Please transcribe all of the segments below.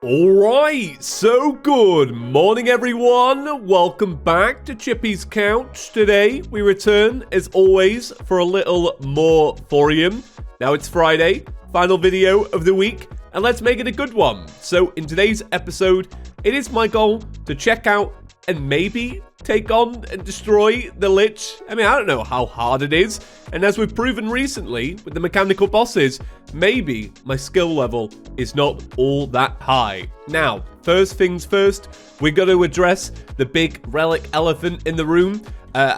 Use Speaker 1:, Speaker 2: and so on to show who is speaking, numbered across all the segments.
Speaker 1: Alright, so good morning everyone, welcome back to Chippy's Couch. Today we return as always for a little more Thorium. Now it's Friday, final video of the week, and let's make it a good one. So in today's episode, it is my goal to check out and maybe take on and destroy the Lich. I mean, I don't know how hard it is, and as we've proven recently with the mechanical bosses, maybe my skill level is not all that high. Now, first things first, we're going to address the big relic elephant in the room.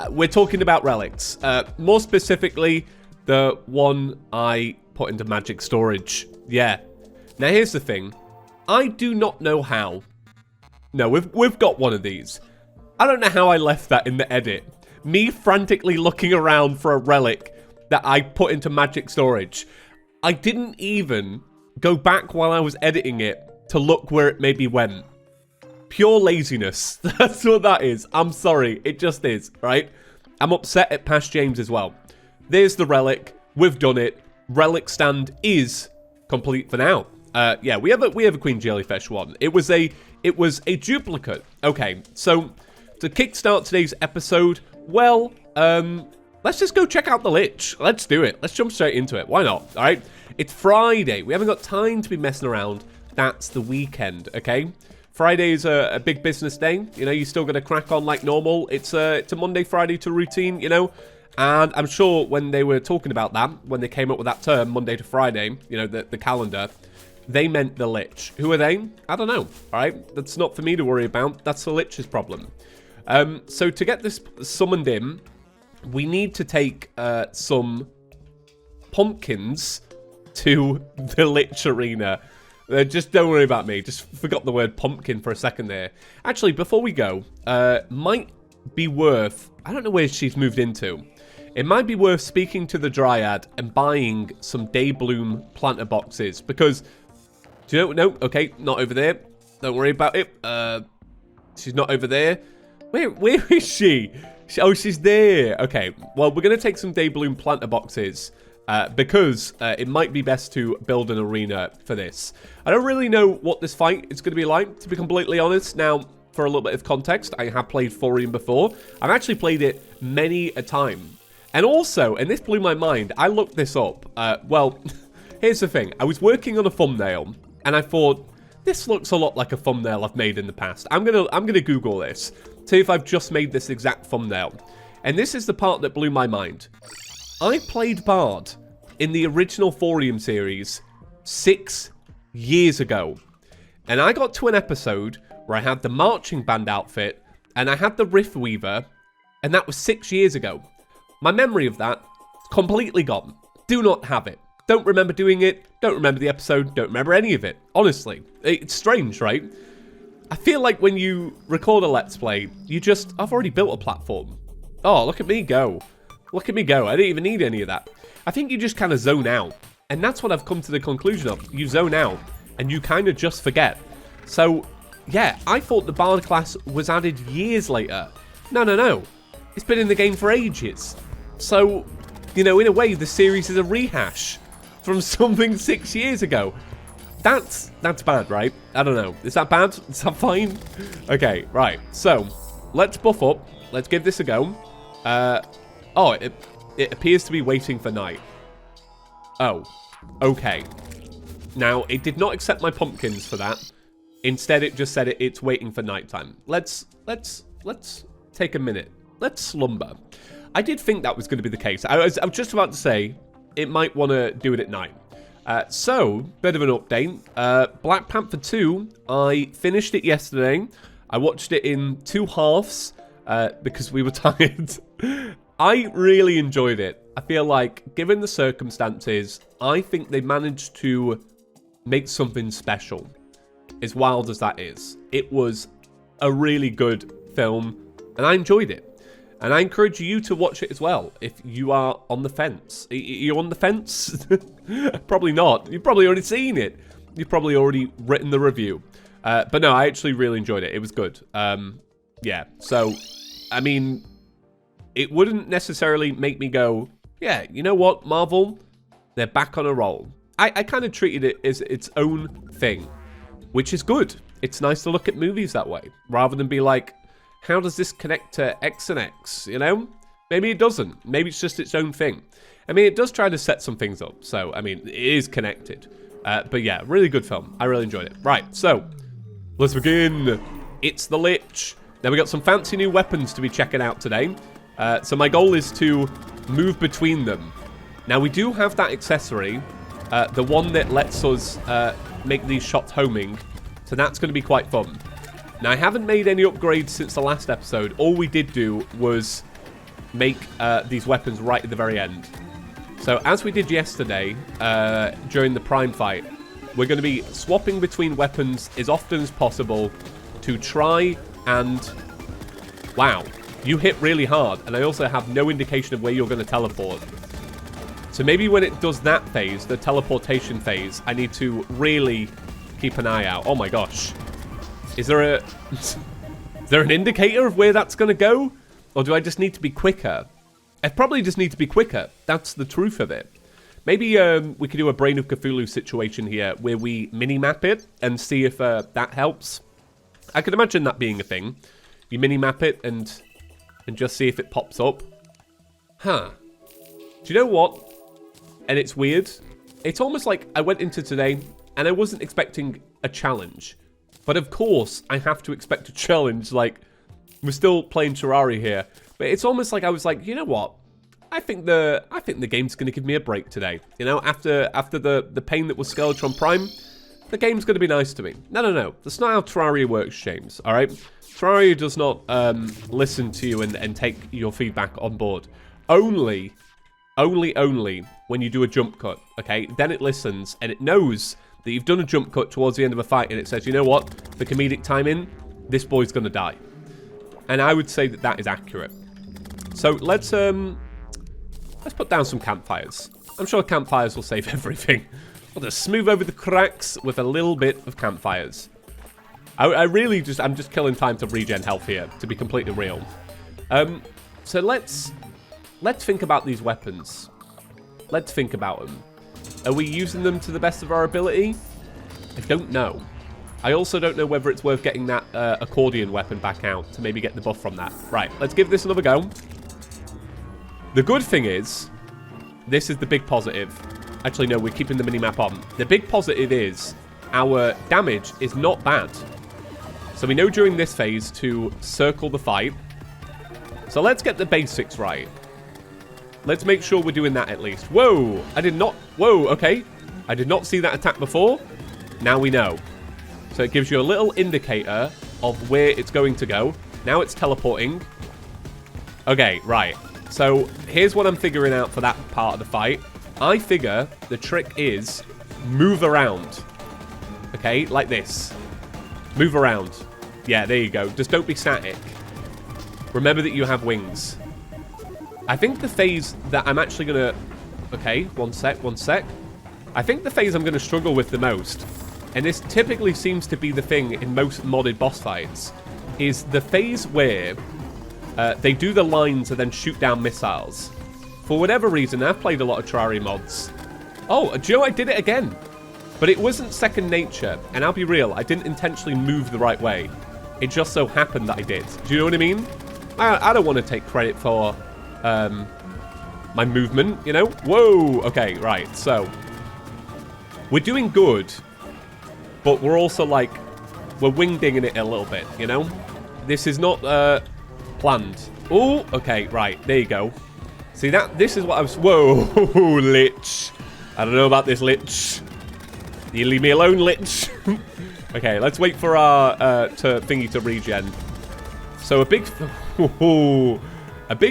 Speaker 1: We're talking about relics, more specifically, the one I put into magic storage. Yeah. Now, here's the thing. I do not know how. No, we've got one of these. I don't know how I left that in the edit. Me frantically looking around for a relic that I put into magic storage. I didn't even go back while I was editing it to look where it maybe went. Pure laziness. That's what that is. I'm sorry. It just is, right? I'm upset at Past James as well. There's the relic. We've done it. Relic stand is complete for now. Yeah, we have a Queen Jellyfish one. It was a duplicate. Okay, so to kickstart today's episode, well, let's just go check out the Lich. Let's do it. Let's jump straight into it. Why not? All right. It's Friday. We haven't got time to be messing around. That's the weekend. Okay. Friday is a big business day. You know, you're still gonna crack on like normal. It's a Monday, Friday to routine. You know. And I'm sure when they were talking about that, when they came up with that term, Monday to Friday, you know, the calendar, they meant the Lich. Who are they? I don't know. All right. That's not for me to worry about. That's the Lich's problem. So to get this summoned in, we need to take some pumpkins to the Lich Arena. Just don't worry about me. Just forgot the word pumpkin for a second there. Actually, before we go, might be worth... I don't know where she's moved into. It might be worth speaking to the Dryad and buying some Daybloom planter boxes. Because... Do you know? No, okay, not over there. Don't worry about it. She's not over there. Where is she? Oh, she's there. Okay, well, we're going to take some Daybloom planter boxes because it might be best to build an arena for this. I don't really know what this fight is going to be like, to be completely honest. Now, for a little bit of context, I have played Thorium before. I've actually played it many a time. And also, and this blew my mind, I looked this up. Well, here's the thing. I was working on a thumbnail, and I thought, this looks a lot like a thumbnail I've made in the past. I'm gonna Google this. See if I've just made this exact thumbnail. And this is the part that blew my mind. I played Bard in the original Thorium series 6 years ago. And I got to an episode where I had the marching band outfit and I had the Rift Weaver, and that was 6 years ago. My memory of that is completely gone. Do not have it. Don't remember doing it. Don't remember the episode. Don't remember any of it. Honestly. It's strange, right? I feel like when you record a Let's Play, I've already built a platform. Oh, look at me go. Look at me go. I didn't even need any of that. I think you just kind of zone out. And that's what I've come to the conclusion of. You zone out, and you kind of just forget. So, yeah, I thought the Bard class was added years later. No. It's been in the game for ages. So, you know, in a way, the series is a rehash from something 6 years ago. That's bad, right? I don't know. Is that bad? Is that fine? Okay, right. So, let's buff up. Let's give this a go. Oh, it appears to be waiting for night. Oh, okay. Now, it did not accept my pumpkins for that. Instead, it just said it's waiting for nighttime. Let's take a minute. Let's slumber. I did think that was going to be the case. I was just about to say it might want to do it at night. So, bit of an update. Black Panther 2, I finished it yesterday. I watched it in 2 halves because we were tired. I really enjoyed it. I feel like, given the circumstances, I think they managed to make something special. As wild as that is. It was a really good film, and I enjoyed it. And I encourage you to watch it as well, if you are on the fence. Are you on the fence? Probably not. You've probably already seen it. You've probably already written the review. But no, I actually really enjoyed it. It was good. Yeah, so, I mean, it wouldn't necessarily make me go, yeah, you know what, Marvel? They're back on a roll. I kind of treated it as its own thing. which is good. It's nice to look at movies that way, rather than be like, how does this connect to X and X, you know? Maybe it doesn't. Maybe it's just its own thing. I mean, it does try to set some things up, so, I mean, it is connected. But yeah, really good film. I really enjoyed it. Right, so, let's begin. It's the Lich. Now, we got some fancy new weapons to be checking out today. So my goal is to move between them. Now, we do have that accessory, the one that lets us make these shots homing. So that's going to be quite fun. Now, I haven't made any upgrades since the last episode. All we did do was make these weapons right at the very end. So, as we did yesterday, during the Prime fight, we're going to be swapping between weapons as often as possible to try and... Wow, you hit really hard, and I also have no indication of where you're going to teleport. So maybe when it does that phase, the teleportation phase, I need to really keep an eye out. Oh my gosh. Is there an indicator of where that's going to go? Or do I just need to be quicker? I probably just need to be quicker. That's the truth of it. Maybe we could do a Brain of Cthulhu situation here where we mini-map it and see if that helps. I could imagine that being a thing. You mini-map it and just see if it pops up. Huh. Do you know what? And it's weird. It's almost like I went into today and I wasn't expecting a challenge. But of course, I have to expect a challenge. Like, we're still playing Terraria here. But it's almost like I was like, you know what? I think the game's going to give me a break today. You know, after the pain that was Skeletron Prime, the game's going to be nice to me. No. That's not how Terraria works, James. All right? Terraria does not listen to you and take your feedback on board. Only when you do a jump cut, okay? Then it listens, and it knows that you've done a jump cut towards the end of a fight, and it says, you know what? For comedic timing, this boy's going to die. And I would say that that is accurate. So let's put down some campfires. I'm sure campfires will save everything. We'll just smooth over the cracks with a little bit of campfires. I'm just killing time to regen health here, to be completely real. So let's think about these weapons. Let's think about them. Are we using them to the best of our ability? I don't know. I also don't know whether it's worth getting that accordion weapon back out to maybe get the buff from that. Right, let's give this another go. The good thing is, this is the big positive. Actually, no, we're keeping the minimap on. The big positive is our damage is not bad. So we know during this phase to circle the fight. So let's get the basics right. Let's make sure we're doing that at least. Whoa, I did not... Whoa, okay. I did not see that attack before. Now we know. So it gives you a little indicator of where it's going to go. Now it's teleporting. Okay, right. So here's what I'm figuring out for that part of the fight. I figure the trick is move around. Okay, like this. Move around. Yeah, there you go. Just don't be static. Remember that you have wings. I think the phase that I'm actually going to... Okay, one sec. I think the phase I'm going to struggle with the most, and this typically seems to be the thing in most modded boss fights, is the phase where they do the lines and then shoot down missiles. For whatever reason, I've played a lot of Terraria mods. Oh, do you know, I did it again. But it wasn't second nature, and I'll be real, I didn't intentionally move the right way. It just so happened that I did. Do you know what I mean? I don't want to take credit for my movement, you know? Whoa! Okay, right, so we're doing good, but we're also like, we're wingdinging it a little bit, you know? This is not planned. Oh, okay, right, there you go. See, this is what I was... Whoa, Lich. I don't know about this, Lich. You leave me alone, Lich. Okay, let's wait for our thingy to regen. So a big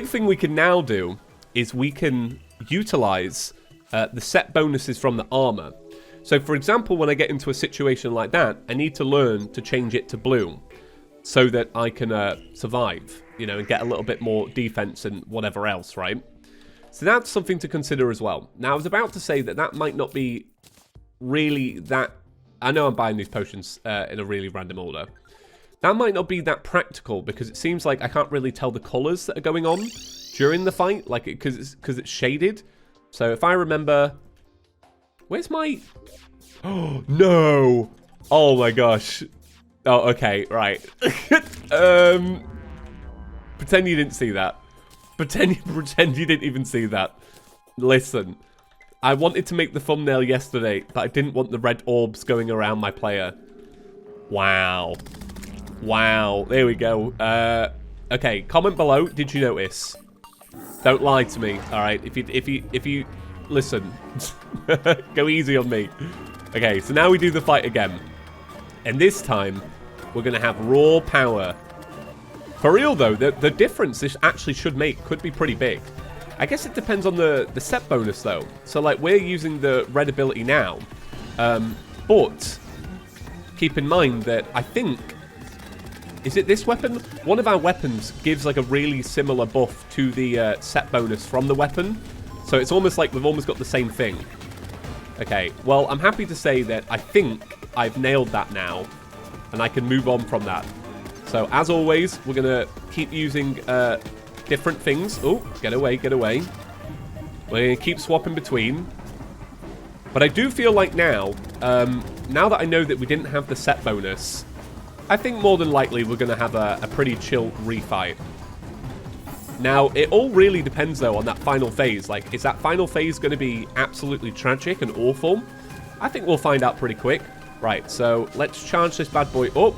Speaker 1: thing we can now do is we can utilize the set bonuses from the armor. So, for example, when I get into a situation like that, I need to learn to change it to blue so that I can survive, you know, and get a little bit more defense and whatever else, right? So that's something to consider as well. Now, I was about to say that might not be really that... I know I'm buying these potions in a really random order. That might not be that practical because it seems like I can't really tell the colors that are going on during the fight, like because it's shaded. So if I remember... Where's my... Oh, no! Oh my gosh. Oh, okay, right. Pretend you didn't see that. Pretend you didn't even see that. Listen, I wanted to make the thumbnail yesterday, but I didn't want the red orbs going around my player. Wow. Wow, there we go. Okay, comment below, did you notice? Don't lie to me, alright? If you listen, go easy on me. Okay, so now we do the fight again. And this time, we're gonna have raw power. For real though, the difference this actually should make could be pretty big. I guess it depends on the set bonus though. So like, we're using the red ability now. But, keep in mind that I think... Is it this weapon? One of our weapons gives like a really similar buff to the set bonus from the weapon. So it's almost like we've almost got the same thing. Okay, well, I'm happy to say that I think I've nailed that now. And I can move on from that. So, as always, we're going to keep using different things. Oh, get away, get away. We're going to keep swapping between. But I do feel like now that I know that we didn't have the set bonus... I think more than likely we're going to have a pretty chill refight. Now, it all really depends, though, on that final phase. Like, is that final phase going to be absolutely tragic and awful? I think we'll find out pretty quick. Right, so let's charge this bad boy up.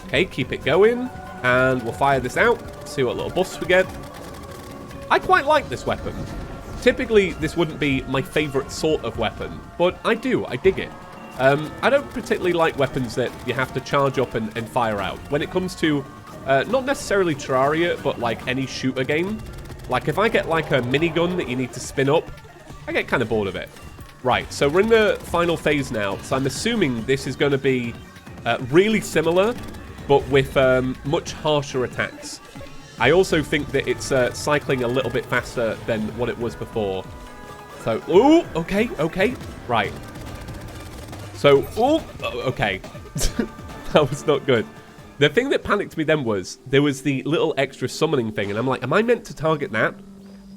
Speaker 1: Okay, keep it going. And we'll fire this out. See what little buffs we get. I quite like this weapon. Typically, this wouldn't be my favorite sort of weapon. But I do. I dig it. I don't particularly like weapons that you have to charge up and fire out. When it comes to, not necessarily Terraria, but like any shooter game. Like if I get like a minigun that you need to spin up, I get kind of bored of it. Right, so we're in the final phase now. So I'm assuming this is going to be really similar, but with much harsher attacks. I also think that it's cycling a little bit faster than what it was before. So, ooh, okay, right. So, oh, okay. That was not good. The thing that panicked me then was, there was the little extra summoning thing, and I'm like, am I meant to target that?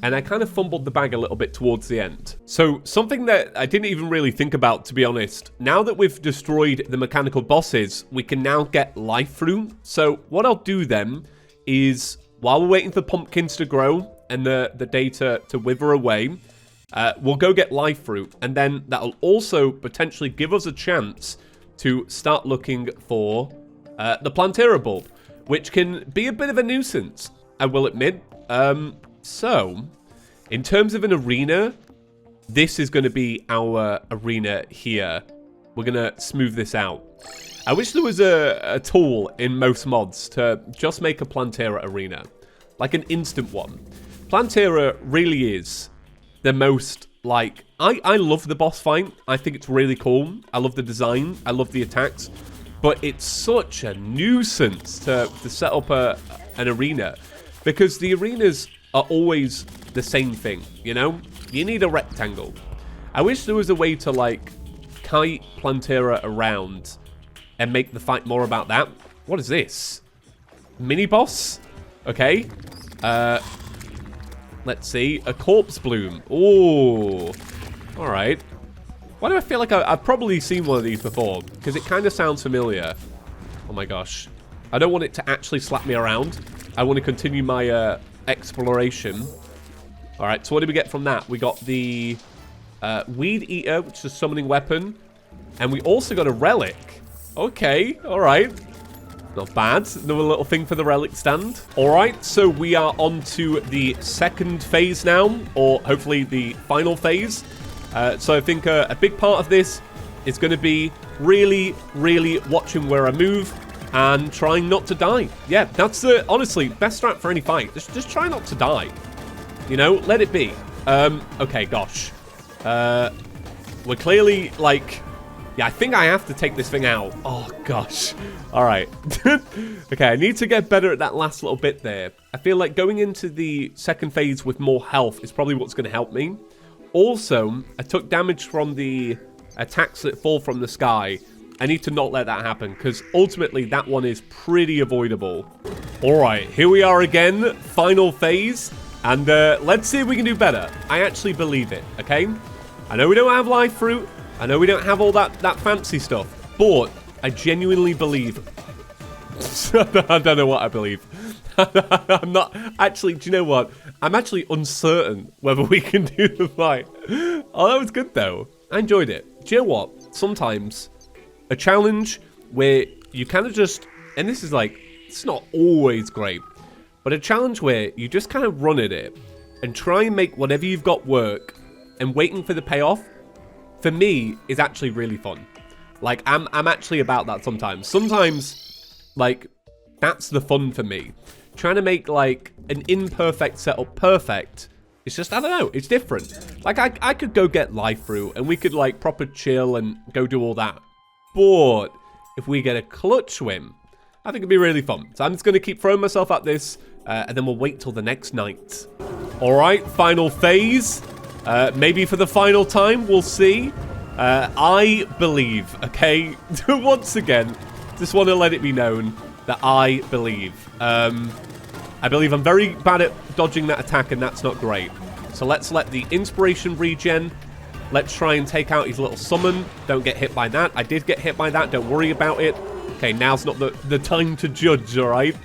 Speaker 1: And I kind of fumbled the bag a little bit towards the end. So, something that I didn't even really think about, to be honest. Now that we've destroyed the mechanical bosses, we can now get life through. So, what I'll do then is, while we're waiting for pumpkins to grow and the day to wither away... we'll go get life fruit, and then that'll also potentially give us a chance to start looking for the Plantera bulb, which can be a bit of a nuisance, I will admit. So, in terms of an arena, this is going to be our arena here. We're going to smooth this out. I wish there was a tool in most mods to just make a Plantera arena, like an instant one. Plantera really is... the most, like, I love the boss fight. I think it's really cool. I love the design. I love the attacks. But it's such a nuisance to set up an arena. Because the arenas are always the same thing, you know? You need a rectangle. I wish there was a way to, like, kite Plantera around and make the fight more about that. What is this? Mini-boss? Okay. Let's see. A corpse bloom. Ooh. Alright. Why do I feel like I've probably seen one of these before? Because it kind of sounds familiar. Oh my gosh. I don't want it to actually slap me around. I want to continue my exploration. Alright, so what did we get from that? We got the Weed Eater, which is a summoning weapon. And we also got a relic. Okay, alright. Not bad. Another little thing for the relic stand. Alright, so we are on to the second phase now, or hopefully the final phase. So I think a big part of this is going to be really, really watching where I move and trying not to die. Yeah, that's the, honestly, best strat for any fight. Just try not to die. You know, let it be. Okay, gosh. We're clearly, like... yeah, I think I have to take this thing out. Oh, gosh. All right. Okay, I need to get better at that last little bit there. I feel like going into the second phase with more health is probably what's going to help me. Also, I took damage from the attacks that fall from the sky. I need to not let that happen, because ultimately that one is pretty avoidable. All right, here we are again. Final phase. And let's see if we can do better. I actually believe it, okay? I know we don't have life fruit. I know we don't have all that fancy stuff, but I genuinely believe... I don't know what I believe. I'm not... Actually, do you know what? I'm actually uncertain whether we can do the fight. Oh, that was good, though. I enjoyed it. Do you know what? Sometimes a challenge where you kind of just... And this is like... It's not always great. But a challenge where you just kind of run at it and try and make whatever you've got work and waiting for the payoff, for me, is actually really fun. Like, I'm actually about that sometimes. Sometimes, like, that's the fun for me. Trying to make, like, an imperfect setup perfect, it's just, I don't know, it's different. Like, I could go get life through, and we could, like, proper chill and go do all that. But if we get a clutch win, I think it'd be really fun. So I'm just going to keep throwing myself at this, and then we'll wait till the next night. All right, final phase. Maybe for the final time, we'll see. I believe, okay? Once again, just want to let it be known that I believe. I believe I'm very bad at dodging that attack, and that's not great. So let's let the inspiration regen. Let's try and take out his little summon. Don't get hit by that. I did get hit by that. Don't worry about it. Okay, now's not the time to judge, all right?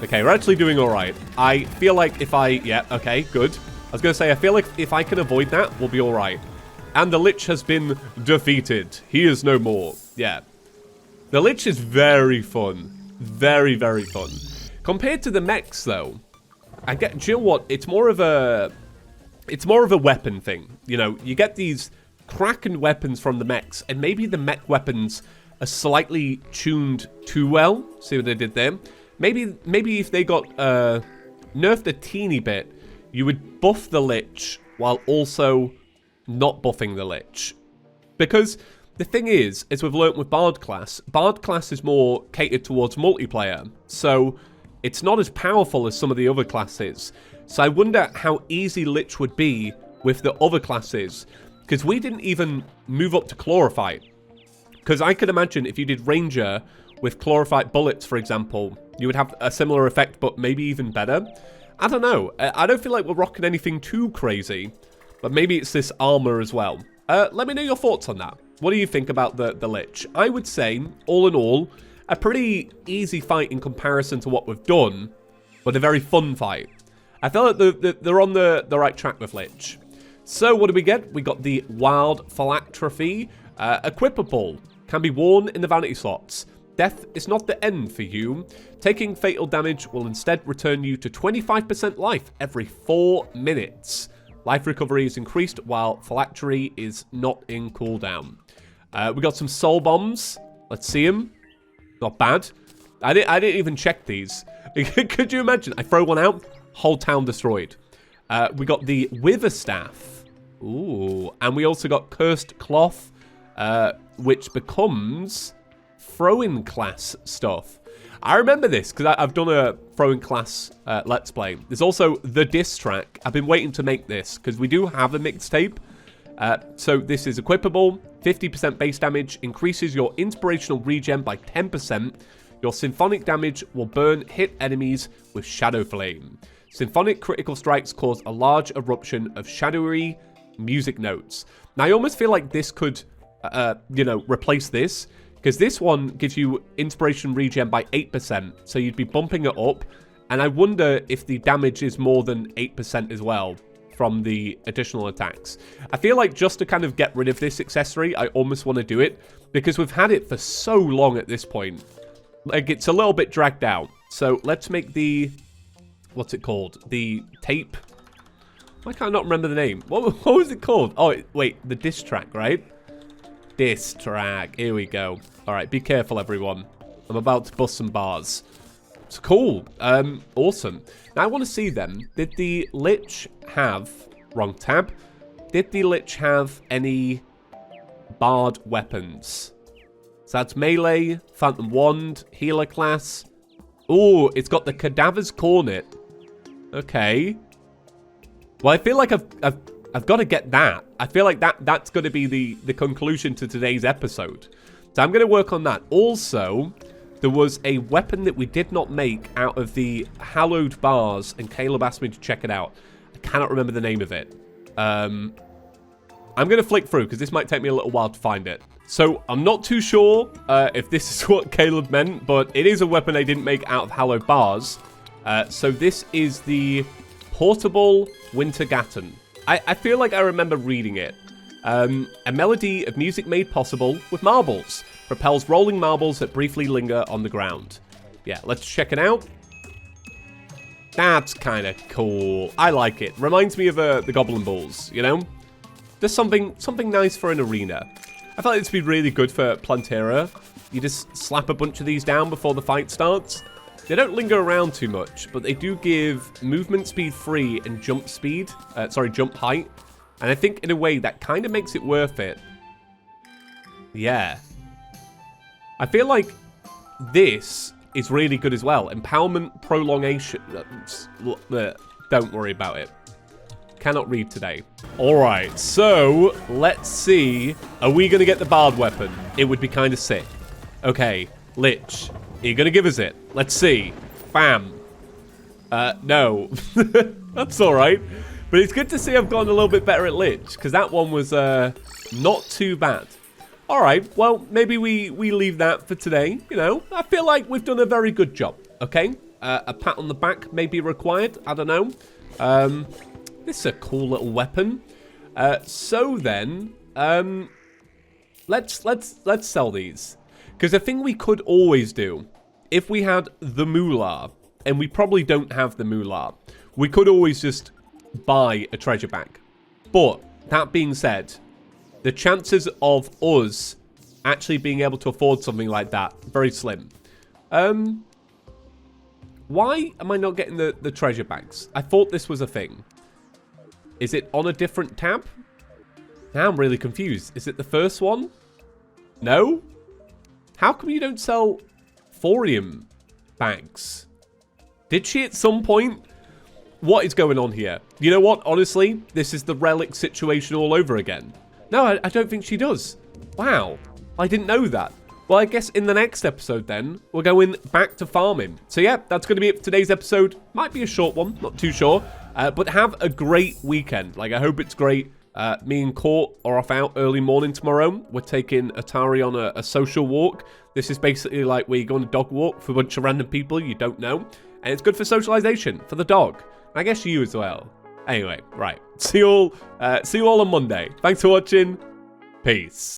Speaker 1: Okay, we're actually doing all right. I feel like if I... Yeah, okay, good. I was going to say, I feel like if I can avoid that, we'll be all right. And the Lich has been defeated. He is no more. Yeah. The Lich is very fun. Very, very fun. Compared to the mechs, though, do you know what? It's more of a weapon thing. You know, you get these Kraken weapons from the mechs, and maybe the mech weapons are slightly tuned too well. See what they did there? Maybe if they got nerfed a teeny bit, you would buff the Lich while also not buffing the Lich. Because the thing is, as we've learnt with Bard class is more catered towards multiplayer. So it's not as powerful as some of the other classes. So I wonder how easy Lich would be with the other classes. Because we didn't even move up to Chlorophyte. Because I could imagine if you did Ranger with Chlorophyte bullets, for example, you would have a similar effect, but maybe even better. I don't know. I don't feel like we're rocking anything too crazy, but maybe it's this armor as well. Let me know your thoughts on that. What do you think about the Lich? I would say, all in all, a pretty easy fight in comparison to what we've done, but a very fun fight. I feel like they're on the right track with Lich. So what do we get? We got the Wild Phylactery, equipable. Can be worn in the vanity slots. Death is not the end for you. Taking fatal damage will instead return you to 25% life every 4 minutes. Life recovery is increased while Phylactery is not in cooldown. We got some soul bombs. Let's see them. Not bad. I didn't even check these. Could you imagine? I throw one out, whole town destroyed. We got the Wither Staff. Ooh. And we also got Cursed Cloth, which becomes throwing class stuff. I remember this because I've done a throwing class Let's Play. There's also the diss track. I've been waiting to make this because we do have a mixtape. So this is equipable. 50% base damage increases your inspirational regen by 10%. Your symphonic damage will burn hit enemies with Shadow Flame. Symphonic critical strikes cause a large eruption of shadowy music notes. Now I almost feel like this could, replace this. Because this one gives you inspiration regen by 8%, so you'd be bumping it up. And I wonder if the damage is more than 8% as well from the additional attacks. I feel like just to kind of get rid of this accessory, I almost want to do it. Because we've had it for so long at this point. Like, it's a little bit dragged out. So let's make the... What's it called? The tape. Why can't I not remember the name? What was it called? Oh, wait, the diss track, right? Diss track. Here we go. All right, be careful, everyone. I'm about to bust some bars. It's cool. Awesome. Now, I want to see them. Did the Lich have... Wrong tab. Did the Lich have any Bard weapons? So that's melee, Phantom Wand, healer class. Oh, it's got the Cadaver's Cornet. Okay. Well, I feel like I've got to get that. I feel like that's going to be the conclusion to today's episode. So I'm going to work on that. Also, there was a weapon that we did not make out of the hallowed bars, and Caleb asked me to check it out. I cannot remember the name of it. I'm going to flick through, because this might take me a little while to find it. So I'm not too sure if this is what Caleb meant, but it is a weapon I didn't make out of hollow bars. So this is the portable winter gatton. I feel like I remember reading it. A melody of music made possible with marbles. Propels rolling marbles that briefly linger on the ground. Yeah, let's check it out. That's kind of cool. I like it. Reminds me of the Goblin Balls, you know? Just something nice for an arena. I feel like this would be really good for Plantera. You just slap a bunch of these down before the fight starts. They don't linger around too much, but they do give movement speed free and jump speed. Jump height. And I think in a way that kind of makes it worth it. Yeah. I feel like this is really good as well. Empowerment prolongation. Don't worry about it. Cannot read today. Alright, so let's see. Are we going to get the Bard weapon? It would be kind of sick. Okay, Lich. Are you going to give us it? Let's see. Bam. No. That's alright. But it's good to see I've gotten a little bit better at Lich, because that one was not too bad. Alright, well, maybe we leave that for today. You know, I feel like we've done a very good job, okay? A pat on the back may be required. I don't know. This is a cool little weapon. So then, let's sell these. Because the thing we could always do, if we had the moolah, and we probably don't have the moolah, we could always just buy a treasure bag. But that being said, the chances of us actually being able to afford something like that, very slim. Why am I not getting the treasure bags? I thought this was a thing. Is it on a different tab? Now I'm really confused. Is it the first one? No? How come you don't sell thorium bags? Did she at some point? What is going on here? You know what? Honestly, this is the relic situation all over again. No, I don't think she does. Wow. I didn't know that. Well, I guess in the next episode then, we're going back to farming. So yeah, that's going to be it for today's episode. Might be a short one, not too sure. But have a great weekend. Like, I hope it's great. Me and Court are off out early morning tomorrow. We're taking Atari on a social walk. This is basically like where you go on a dog walk for a bunch of random people you don't know. And it's good for socialization, for the dog. I guess you as well. Anyway, right. See you all on Monday. Thanks for watching. Peace.